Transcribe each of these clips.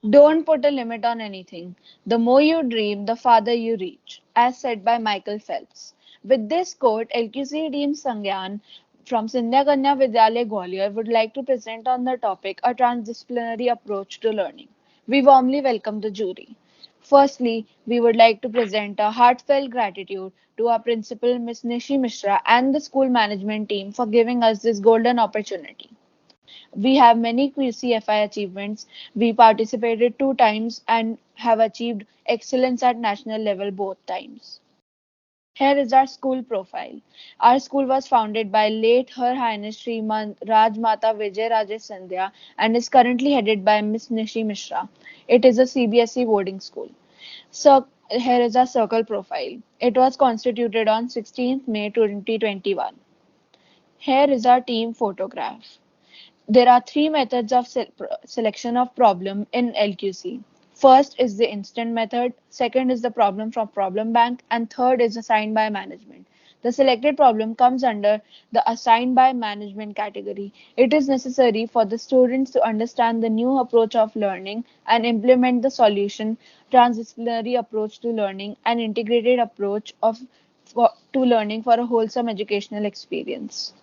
Don't put a limit on anything. The more you dream, the farther you reach, as said by Michael Phelps. With this quote, LQC team Sangyan from Sandhya Kanya Vidyalaya Gwalior would like to present on the topic a transdisciplinary approach to learning. We warmly welcome the jury. Firstly, we would like to present a heartfelt gratitude to our principal, Ms. Nishi Mishra, and the school management team for giving us this golden opportunity. We have many QCFI achievements. We participated 2 times and have achieved excellence at national level both times. Here is our school profile. Our school was founded by late Her Highness Shri Rajmata Vijay Rajesh Sandhya and is currently headed by Miss Nishi Mishra. It is a CBSE boarding school. So here is our circle profile. It was constituted on 16th May 2021. Here is our team photograph. There are three methods of selection of problem in LQC. First is the instant method, second is the problem from problem bank, and third is assigned by management. The selected problem comes under the assigned by management category. It is necessary for the students to understand the new approach of learning and implement the solution, transdisciplinary approach to learning, and integrated approach to learning for a wholesome educational experience.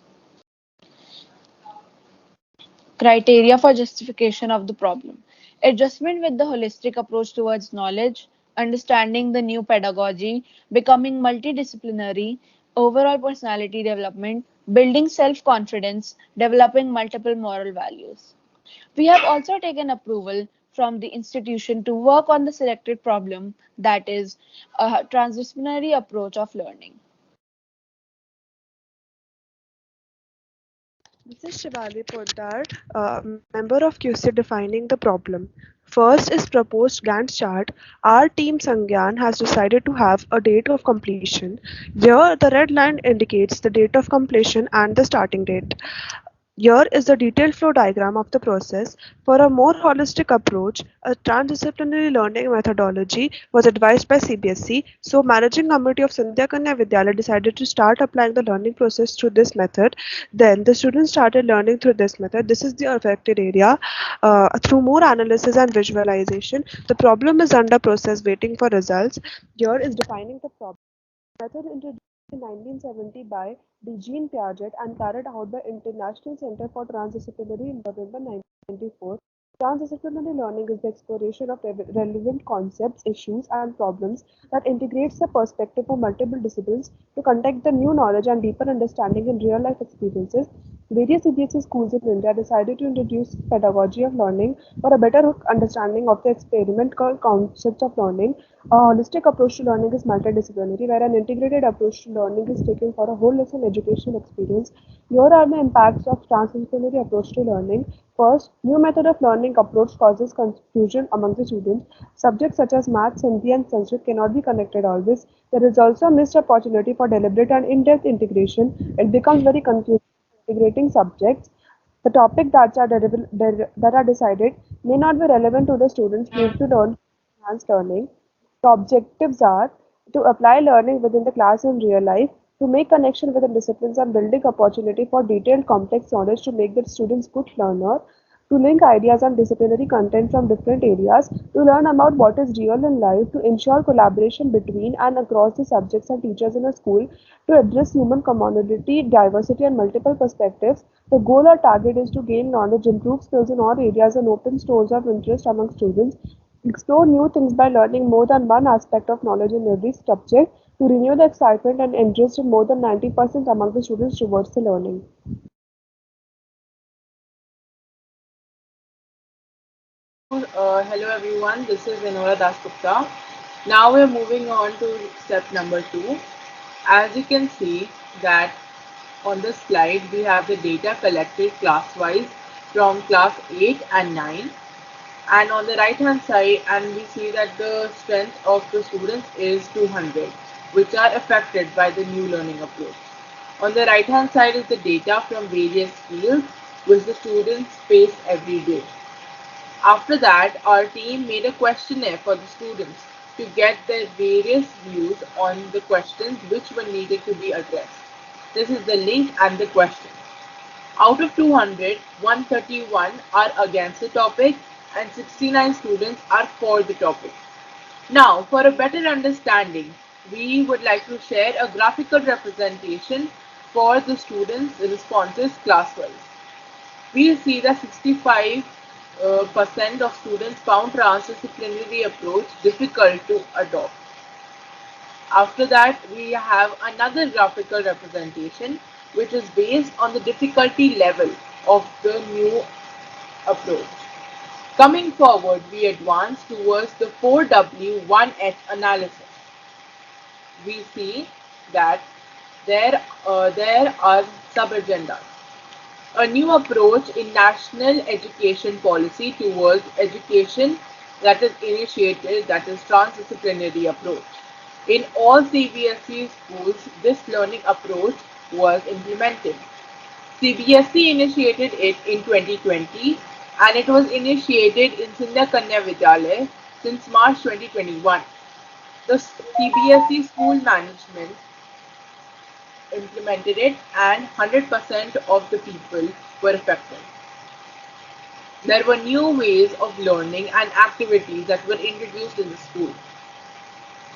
Criteria for justification of the problem. Adjustment with the holistic approach towards knowledge, understanding the new pedagogy, becoming multidisciplinary, overall personality development, building self confidence, developing multiple moral values. We have also taken approval from the institution to work on the selected problem, that is, a transdisciplinary approach of learning. This is Shivali Poddar, member of QC defining the problem. First is proposed Gantt chart. Our team Sangyan has decided to have a date of completion. Here, the red line indicates the date of completion and the starting date. Here is the detailed flow diagram of the process. For a more holistic approach, a transdisciplinary learning methodology was advised by CBSE, so Managing Committee of Sandhya Kanya Vidyalaya decided to start applying the learning process through this method. Then the students started learning through this method. This is the affected area. Through more analysis and visualization, the problem is under process waiting for results. Here is defining the problem. Method introduced in 1970 by Jean Piaget and carried out by International Center for Transdisciplinary in November 1994. Transdisciplinary learning is the exploration of relevant concepts, issues, and problems that integrates the perspective of multiple disciplines to conduct the new knowledge and deeper understanding in real-life experiences. Various CBSE schools in India decided to introduce pedagogy of learning for a better understanding of the experimental concepts of learning. A holistic approach to learning is multidisciplinary, where an integrated approach to learning is taken for a whole lesson educational experience. Here are the impacts of transdisciplinary approach to learning. First, new method of learning approach causes confusion among the students. Subjects such as maths, Hindi, and Sanskrit cannot be connected always. There is also a missed opportunity for deliberate and in-depth integration. It becomes very confusing integrating subjects. The topic that are decided may not be relevant to the students need to learn enhanced learning. The objectives are to apply learning within the class in real life, to make connection within disciplines and building opportunity for detailed complex knowledge to make the students good learner, to link ideas and disciplinary content from different areas, to learn about what is real in life, to ensure collaboration between and across the subjects and teachers in a school, to address human commodity, diversity, and multiple perspectives. The goal or target is to gain knowledge, improve skills in all areas, and open stores of interest among students. Explore new things by learning more than one aspect of knowledge in every subject, to renew the excitement and interest in more than 90% among the students towards the learning. Hello everyone, this is Vinora Dasgupta. Now we're moving on to step number 2. As you can see that on the slide we have the data collected class-wise from class 8 and 9, and on the right hand side and we see that the strength of the students is 200 which are affected by the new learning approach. On the right hand side is the data from various fields which the students face every day. After that, our team made a questionnaire for the students to get their various views on the questions which were needed to be addressed. This is the link and the question. Out of 200, 131 are against the topic and 69 students are for the topic. Now, for a better understanding, we would like to share a graphical representation for the students' responses class-wise. We see that 65% of students found transdisciplinary approach difficult to adopt. After that, we have another graphical representation which is based on the difficulty level of the new approach. Coming forward, we advance towards the 4W1H analysis. We see that there are sub-agendas. A new approach in national education policy towards education that is initiated, that is transdisciplinary approach. In all CBSE schools, this learning approach was implemented. CBSE initiated it in 2020 and it was initiated in Sindhya Kanya Vidyalaya since March 2021. The CBSE school management implemented it and 100% of the people were affected. There were new ways of learning and activities that were introduced in the school.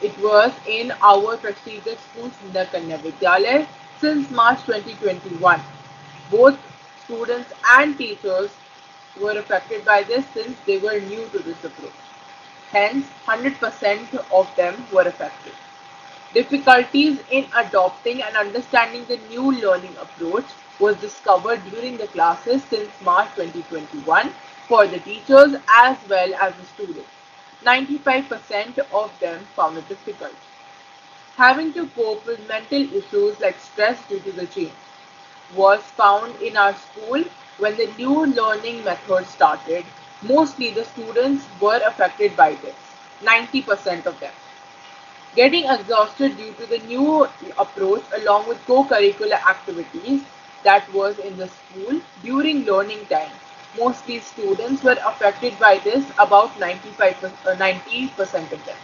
It was in our prestigious school Sindhya Kanya Vidyalaya since March 2021. Both students and teachers were affected by this since they were new to this approach. Hence, 100% of them were affected. Difficulties in adopting and understanding the new learning approach was discovered during the classes since March 2021 for the teachers as well as the students. 95% of them found it difficult. Having to cope with mental issues like stress due to the change was found in our school when the new learning method started. Mostly the students were affected by this, 90% of them. Getting exhausted due to the new approach along with co-curricular activities that was in the school during learning time. Mostly students were affected by this, about 90% of them.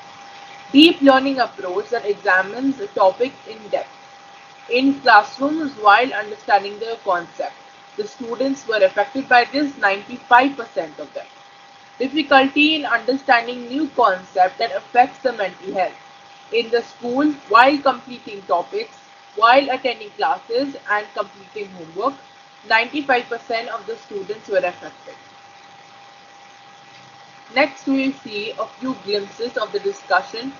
Deep learning approach that examines the topic in depth. In classrooms while understanding the concept. The students were affected by this, 95% of them. Difficulty in understanding new concept that affects the mental health. In the school, while completing topics, while attending classes and completing homework, 95% of the students were affected. Next, we will see a few glimpses of the discussion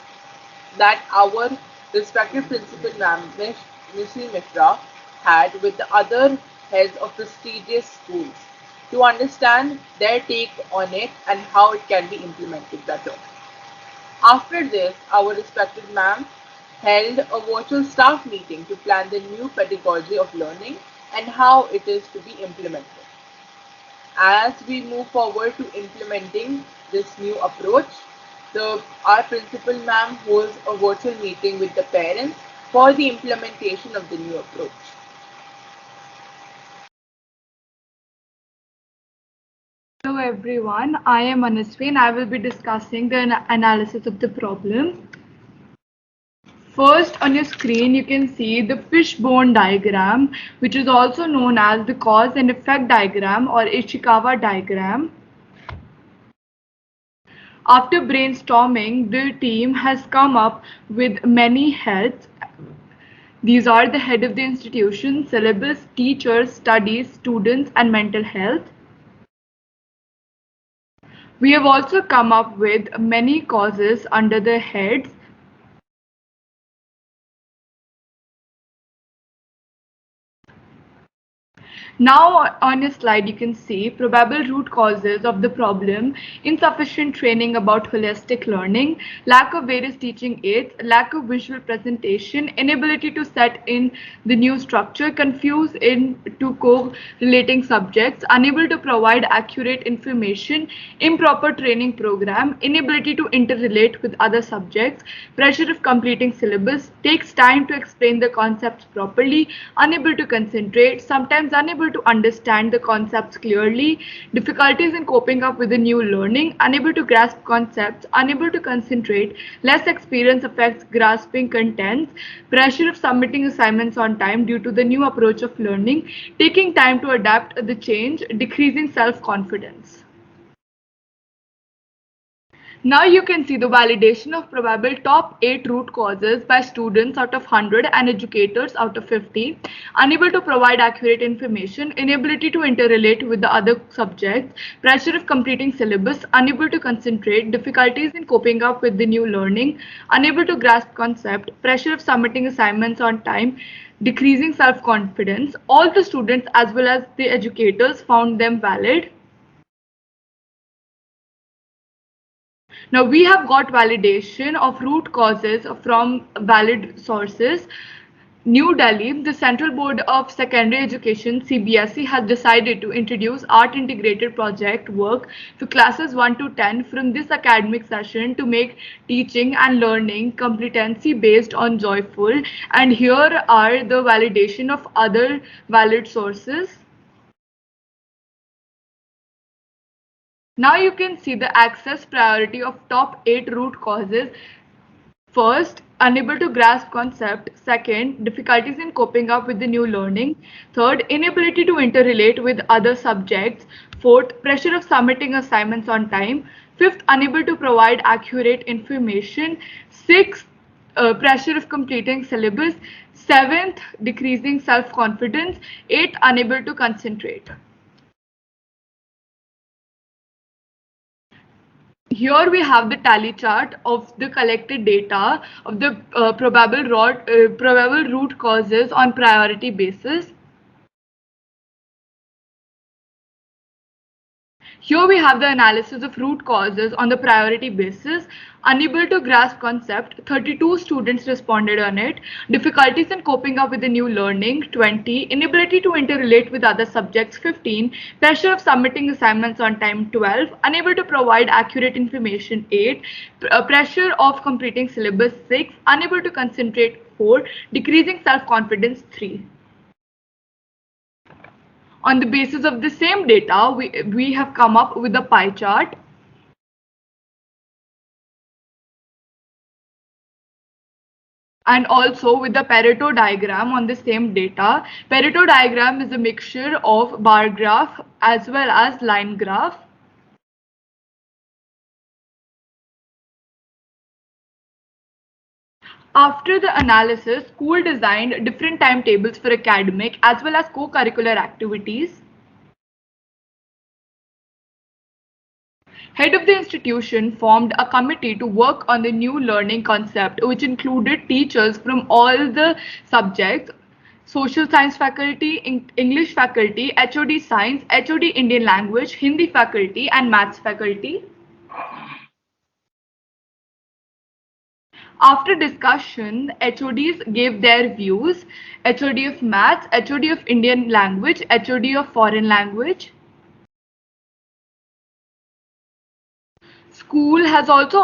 that our respected principal ma'am, Ms. Mishra, had with the other heads of prestigious schools to understand their take on it and how it can be implemented better. After this, our respected ma'am held a virtual staff meeting to plan the new pedagogy of learning and how it is to be implemented. As we move forward to implementing this new approach, our principal ma'am holds a virtual meeting with the parents for the implementation of the new approach. Hello everyone, I am Manasvi and I will be discussing the analysis of the problem. First on your screen you can see the fishbone diagram, which is also known as the cause and effect diagram or Ishikawa diagram. After brainstorming, the team has come up with many heads. These are the head of the institution, syllabus, teachers, studies, students and mental health. We have also come up with many causes under the heads. Now on your slide you can see probable root causes of the problem: insufficient training about holistic learning, lack of various teaching aids, lack of visual presentation, inability to set in the new structure, confuse into co-relating subjects, unable to provide accurate information, improper training program, inability to interrelate with other subjects, pressure of completing syllabus, takes time to explain the concepts properly, unable to concentrate, sometimes unable to understand the concepts clearly, difficulties in coping up with the new learning, unable to grasp concepts, unable to concentrate, less experience affects grasping contents, pressure of submitting assignments on time due to the new approach of learning, taking time to adapt the change, decreasing self-confidence. Now you can see the validation of probable top 8 root causes by students out of 100 and educators out of 50. Unable to provide accurate information, inability to interrelate with the other subjects, pressure of completing syllabus, unable to concentrate, difficulties in coping up with the new learning, unable to grasp concept, pressure of submitting assignments on time, decreasing self-confidence. All the students as well as the educators found them valid. Now we have got validation of root causes from valid sources. New Delhi, the Central Board of Secondary Education (CBSE) has decided to introduce art integrated project work for classes 1 to 10 from this academic session to make teaching and learning competency based on joyful. And here are the validation of other valid sources. Now you can see the access priority of top 8 root causes. First, unable to grasp concept. Second, difficulties in coping up with the new learning. Third, inability to interrelate with other subjects. Fourth, pressure of submitting assignments on time. Fifth, unable to provide accurate information. Sixth, pressure of completing syllabus. Seventh, decreasing self-confidence. Eighth, unable to concentrate. Here we have the tally chart of the collected data of the probable root causes on priority basis. Here we have the analysis of root causes on the priority basis. Unable to grasp concept, 32 students responded on it. Difficulties in coping up with the new learning, 20. Inability to interrelate with other subjects, 15. Pressure of submitting assignments on time, 12. Unable to provide accurate information, 8. Pressure of completing syllabus, 6. Unable to concentrate, 4. Decreasing self-confidence, 3. On the basis of the same data, we have come up with a pie chart. And also with the Pareto diagram on the same data. Pareto diagram is a mixture of bar graph as well as line graph. After the analysis, school designed different timetables for academic as well as co-curricular activities. Head of the institution formed a committee to work on the new learning concept, which included teachers from all the subjects: social science faculty, English faculty, HOD science, HOD Indian language, Hindi faculty, and maths faculty. After discussion, HODs gave their views: HOD of maths, HOD of Indian language, HOD of foreign language. School has also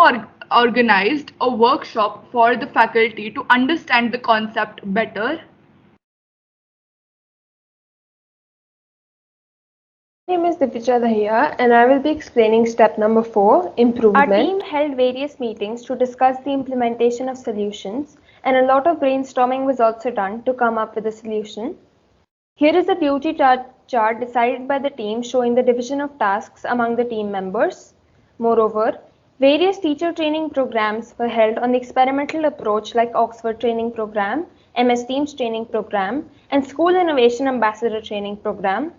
organized a workshop for the faculty to understand the concept better. My name is Divija Dahiya and I will be explaining step number 4, improvement. Our team held various meetings to discuss the implementation of solutions, and a lot of brainstorming was also done to come up with a solution. Here is a duty chart decided by the team showing the division of tasks among the team members. Moreover, various teacher training programs were held on the experimental approach like Oxford Training Program, MS Teams Training Program, and School Innovation Ambassador Training Program.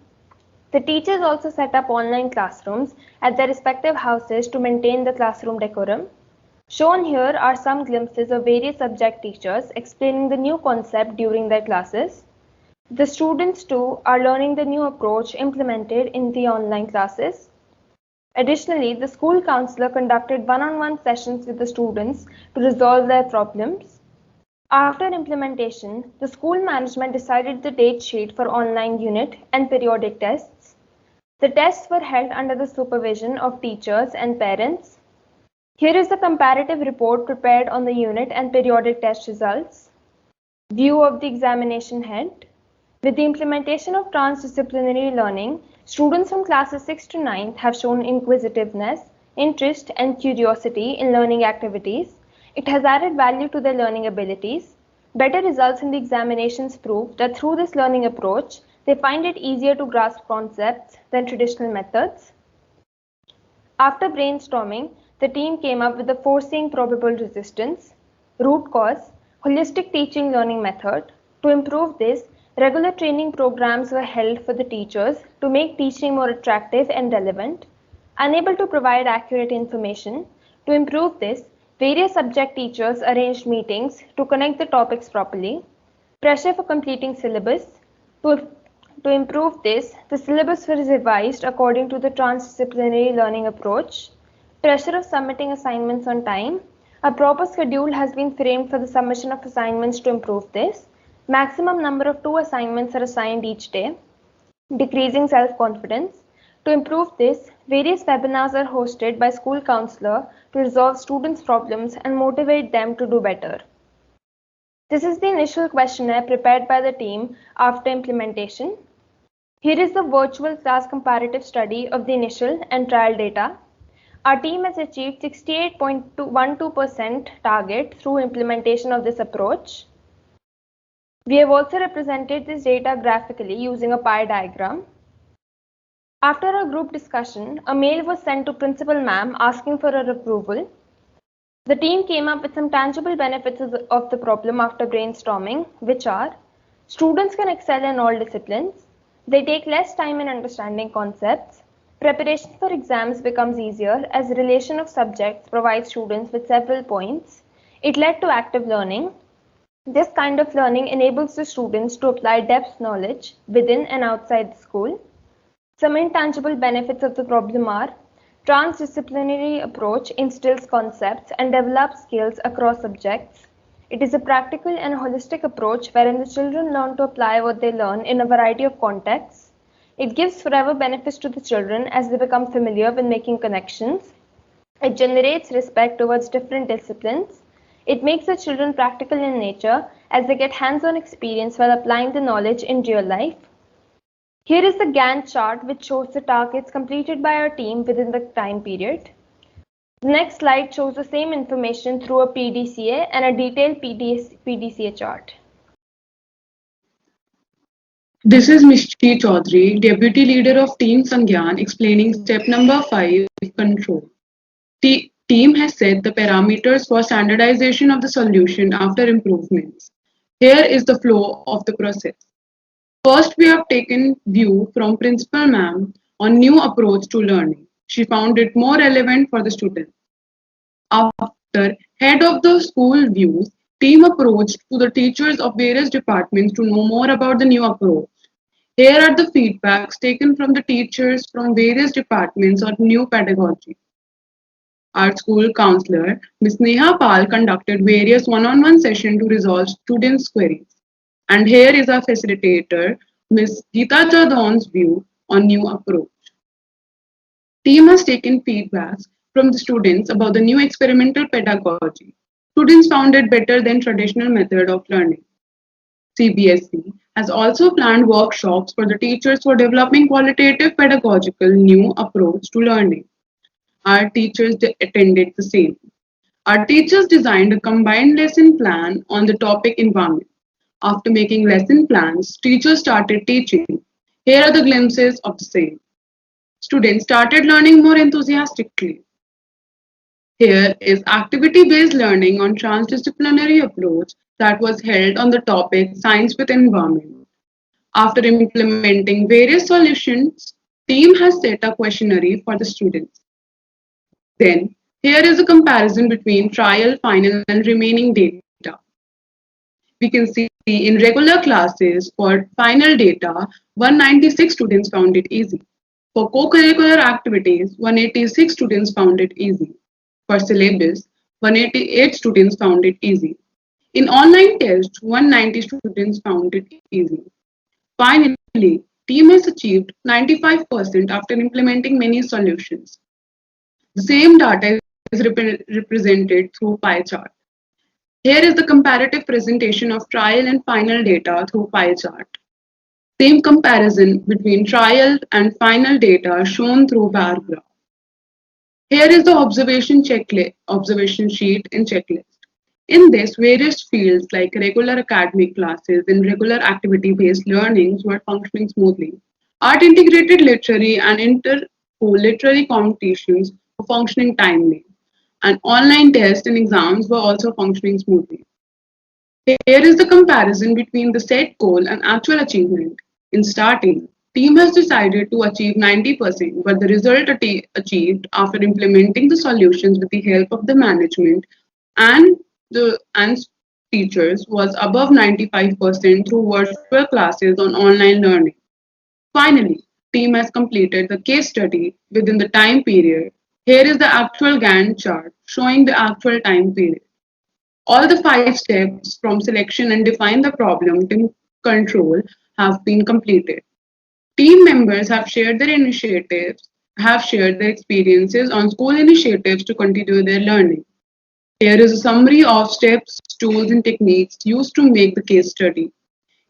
The teachers also set up online classrooms at their respective houses to maintain the classroom decorum. Shown here are some glimpses of various subject teachers explaining the new concept during their classes. The students too are learning the new approach implemented in the online classes. Additionally, the school counselor conducted one-on-one sessions with the students to resolve their problems. After implementation, the school management decided the date sheet for online unit and periodic tests. The tests were held under the supervision of teachers and parents. Here is the comparative report prepared on the unit and periodic test results. View of the examination head. With the implementation of transdisciplinary learning, students from classes 6 to 9 have shown inquisitiveness, interest, and curiosity in learning activities. It has added value to their learning abilities. Better results in the examinations prove that through this learning approach, they find it easier to grasp concepts than traditional methods. After brainstorming, the team came up with the foreseeing probable resistance, root cause, holistic teaching learning method. To improve this, regular training programs were held for the teachers to make teaching more attractive and relevant. Unable to provide accurate information, to improve this, various subject teachers arranged meetings to connect the topics properly. Pressure for completing syllabus. To improve this, the syllabus was revised according to the transdisciplinary learning approach. Pressure of submitting assignments on time. A proper schedule has been framed for the submission of assignments to improve this. Maximum number of 2 assignments are assigned each day. Decreasing self-confidence. To improve this, various webinars are hosted by school counselor to resolve students' problems and motivate them to do better. This is the initial questionnaire prepared by the team after implementation. Here is the virtual class comparative study of the initial and trial data. Our team has achieved 68.12% target through implementation of this approach. We have also represented this data graphically using a pie diagram. After a group discussion, a mail was sent to Principal Ma'am asking for her approval. The team came up with some tangible benefits of the problem after brainstorming, which are: students can excel in all disciplines, they take less time in understanding concepts, preparation for exams becomes easier as relation of subjects provides students with several points, it led to active learning. This kind of learning enables the students to apply depth knowledge within and outside the school. Some intangible benefits of the problem are: transdisciplinary approach instills concepts and develops skills across subjects. It is a practical and holistic approach wherein the children learn to apply what they learn in a variety of contexts. It gives forever benefits to the children as they become familiar with making connections. It generates respect towards different disciplines. It makes the children practical in nature as they get hands-on experience while applying the knowledge in real life. Here is the Gantt chart which shows the targets completed by our team within the time period. The next slide shows the same information through a PDCA and a detailed PDCA chart. This is Mishti Chaudhary, Deputy Leader of Team SANGYAN, explaining step number 5, control. Team has set the parameters for standardization of the solution after improvements. Here is the flow of the process. First, we have taken view from Principal Ma'am on new approach to learning. She found it more relevant for the students. After head of the school views, team approached to the teachers of various departments to know more about the new approach. Here are the feedbacks taken from the teachers from various departments on new pedagogy. Our school counselor, Ms. Neha Pal, conducted various one-on-one sessions to resolve students' queries. And here is our facilitator, Ms. Geeta Chadon's view on new approach. Team has taken feedbacks from the students about the new experimental pedagogy. Students found it better than traditional method of learning. CBSE has also planned workshops for the teachers for developing qualitative pedagogical new approach to learning. Our teachers attended the same. Our teachers designed a combined lesson plan on the topic environment. After making lesson plans, teachers started teaching. Here are the glimpses of the same. Students started learning more enthusiastically. Here is activity-based learning on transdisciplinary approach that was held on the topic Science with Environment. After implementing various solutions, team has set a questionnaire for the students. Then, here is a comparison between trial, final, and remaining data. We can see in regular classes for final data, 196 students found it easy. For co-curricular activities, 186 students found it easy. For syllabus, 188 students found it easy. In online tests, 190 students found it easy. Finally, team has achieved 95% after implementing many solutions. The same data is represented through pie chart. Here is the comparative presentation of trial and final data through pie chart. Same comparison between trial and final data shown through bar graph. Here is the observation sheet and checklist. In this, various fields like regular academic classes and regular activity-based learnings were functioning smoothly. Art integrated literary and inter-school literary competitions were functioning timely. and online tests and exams were also functioning smoothly. Here is the comparison between the set goal and actual achievement. In starting, team has decided to achieve 90%, but the result achieved after implementing the solutions with the help of the management and and teachers was above 95% through virtual classes on online learning. Finally, team has completed the case study within the time period. Here is the actual Gantt chart showing the actual time period. All the 5 steps from selection and define the problem to control have been completed. Team members have shared their experiences on school initiatives to continue their learning. Here is a summary of steps, tools, and techniques used to make the case study.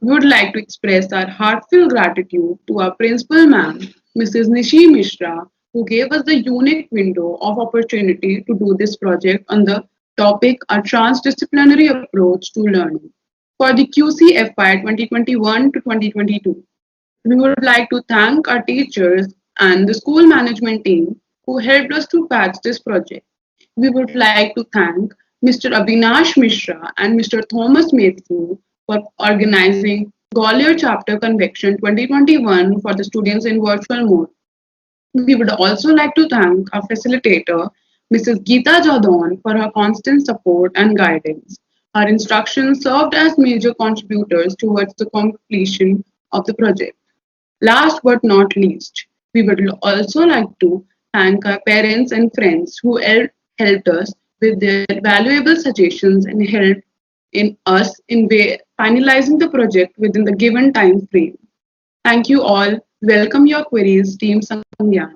We would like to express our heartfelt gratitude to our principal ma'am, Mrs. Nishi Mishra, who gave us the unique window of opportunity to do this project on the topic A Transdisciplinary Approach to Learning for the QC FY 2021 to 2022. We would like to thank our teachers and the school management team who helped us to patch this project. We would like to thank Mr. Abhinash Mishra and Mr. Thomas Mathew for organizing Gwalior Chapter Convection 2021 for the students in virtual mode. We would also like to thank our facilitator, Mrs. Geeta Jadon, for her constant support and guidance. Her instructions served as major contributors towards the completion of the project. Last but not least, we would also like to thank our parents and friends who helped us with their valuable suggestions and helped in us in finalizing the project within the given time frame. Thank you all. Welcome your queries, Team Sangyan.